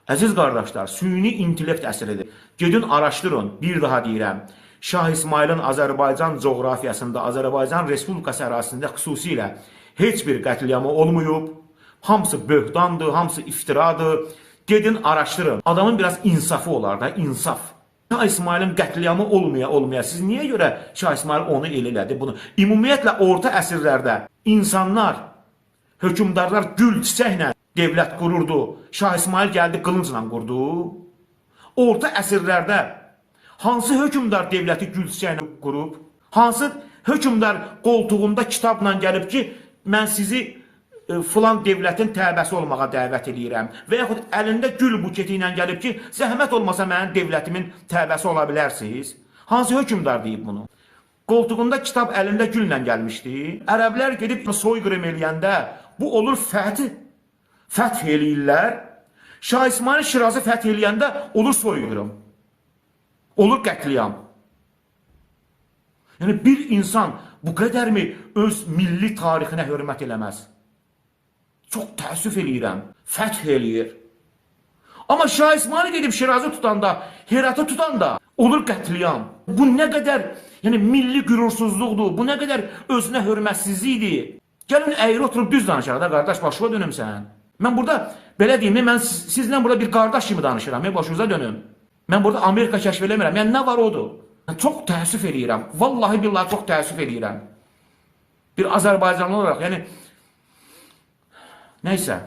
Əziz qardaşlar, süni intellekt əsridir. Gedin araşdırın, bir daha deyirəm. Şah İsmailin Azərbaycan coğrafiyasında, Azərbaycan Respublikası ərazisində xüsusilə heç bir qətliamı olmayıb. Hamısı böhtandır, hamısı iftiradır. Gedin araşdırın. Adamın biraz insafı olar da, insaf. Şah İsmailin qətliamı olmaya. Siz niyə görə Şah İsmail onu elədi bunu? Ümumiyyətlə orta əsrlərdə insanlar, hökümdarlar gül çiçəklə devlət qururdu. Şah İsmail gəldi qılıncla qurdu. Orta əsrlərdə hansı hökümdar devləti gül çiçəklə qurub? Hansı hökümdar qoltuğunda kitabla gəlib ki, mən sizi filan devlətin təbəsi olmağa dəvət edirəm. Və yaxud əlində gül buketi ilə gəlib ki, zəhmət olmasa mənim devlətimin təbəsi ola bilərsiniz. Hansı hökümdar deyib bunu? Qoltuğunda kitab, əlində gülle gəlmişdi. Ərəblər gedib soyqırım eləyəndə bu olur fəth. Fəth eləyirlər. Şah İsmail Şirazı fəth eləyəndə olur soyqırım. Olur qətliam. Yəni bir insan bu qədərmi öz milli tarixinə hörmət eləməz? Çox təəssüf eləyirəm. Fəth eləyir. Amma Şah İsmail gedib Şirazı tutanda, Heratı tutanda olur qətliam. Bu nə qədər milli qürursuzluqdur, bu nə qədər özünə hörmətsizlikdir. Gəlin əyri oturub düz danışaq da, qardaş, başına dönüm sən. Mən burada, belə deyim, mən sizlə burada bir qardaş kimi danışıram, başınıza dönüm. Mən burada Amerika kəşf eləmirəm, yəni nə var odur. Mən çox təəssüf eləyirəm, vallahi billahi çox təəssüf eləyirəm. Bir Azərbaycanlı olaraq, nəysə.